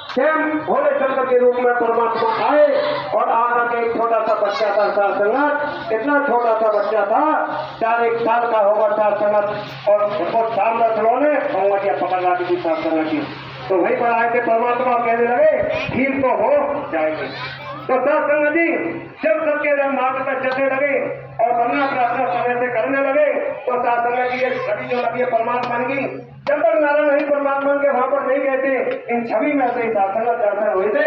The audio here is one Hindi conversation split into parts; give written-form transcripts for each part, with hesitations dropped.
स्वयं भोले शंकर के रूप में परमात्मा आए और आकर के एक छोटा सा बच्चा था साथ संगत, इतना छोटा सा बच्चा था 4-1 साल का होगा साथ संगत, और बहुत शानदार खिलौने भगवतिया पकड़ ला दी साथ संगत की। तो वहीं पर आए थे परमात्मा, कहने लगे ठीक तो हो जाएगी। तो साथ संगत जी जब सबके रंग मार्ग पर चलने लगे और वरना प्रार्थना समय से करने लगे, तो साथ संगत जी एक छवि जो लगी है परमात्मा की, जब तक नारायण हरि परमात्मा के वहां पर नहीं कहते, इन छवि में से साथ संगत दर्शन हुए थे।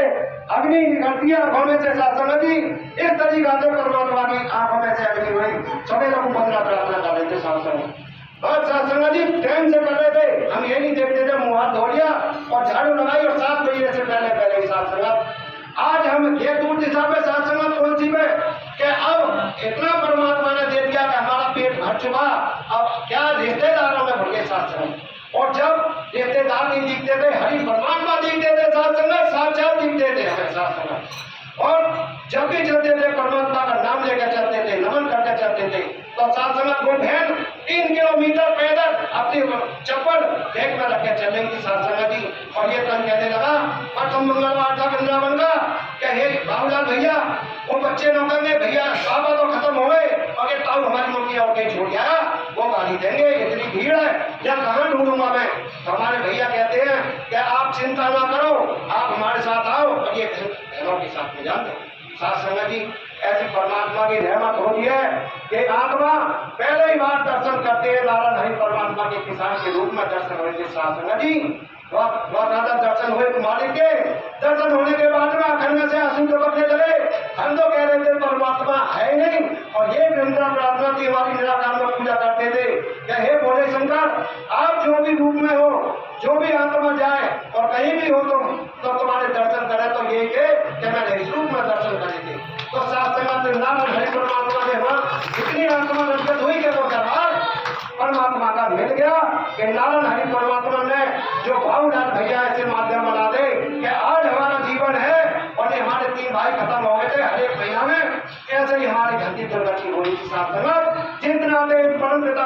अग्नि निकलती है आंखों में से साथ संगत जी, इस तरीका से परमात्मा की आंखों में से अग्नि हुई। छोटे लोग बंगला प्रार्थना कर रहे थे साथ संगत, और साथ संगत जी प्रेम से कर रहे थे। हम ये नहीं देखते थे मुंह हाथ धो लिया और झाड़ू लगाई और 7 बजे से पहले ही साथ संगत। आज हम ये दूर दिशा में साथ संगत कौन सी में कि अब इतना परमात्मा ने दे दिया कि हमारा पेट भर चुका, अब क्या रिश्तेदारों में भर गए साथ संगत। और जब रिश्तेदार नहीं दिखते थे, हरि परमात्मा दिखते थे साथ संगत, साक्षात दिखते थे हमें साथ संगत। और जब भी चलते थे परमात्मा का नाम लेकर चलते थे, नमन करके चलते थे। तो साथ संगत वो बहन 3 किलोमीटर पैदल अपनी चप्पल बैग में रख के चल रही थी साथ संगत जी। और ये तन कहने लगा, प्रथम मंगलवार था वृंदावन का, क्या हे बाबूलाल भैया वो बच्चे नौकर ने भैया बाबा तो खत्म हो गए और ये ताऊ हमारी मम्मी और कहीं छोड़ गया, वो गाली देंगे, इतनी भीड़ है या कहाँ ढूंढूंगा मैं। तो हमारे भैया कहते हैं कि आप चिंता ना करो, आप हमारे साथ आओ। और ये बहनों के साथ में जाते साथ संगत जी। ऐसी परमात्मा की रहमत होती है कि आत्मा पहले ही बार दर्शन करते हैं नारायण हरि परमात्मा के किसान के रूप में दर्शन हुए थे साथ संगत जी। बहुत ज्यादा दर्शन हुए मालिक के। दर्शन होने के बाद में आखिर में से आंसू टपकने लगे। हम तो कह रहे थे परमात्मा है नहीं, और ये वृंदा प्रार्थना की हमारी निराकार में पूजा करते थे कि हे भोले शंकर, आप जो भी रूप में हो, जो भी आत्मा जाए और कहीं भी हो तुम, तो तुम्हारे दर्शन करे। तो ये कि मैंने इस रूप में दर्शन करे थे। तो साथ संगत नारायण हरि परमात्मा ने वहां इतनी आत्मा दर्शन हुई कि वो दरबार परमात्मा का मिल गया कि नारायण हरि परमात्मा ने जो भावनाथ भैया ऐसे माध्यम बना दे कि आज हमारा जीवन है। और ये हमारे 3 भाई खत्म हो गए थे हर एक महीना में, ऐसे ही हमारी घंटी दुर्गति होनी थी साथ संगत। जितना परम पिता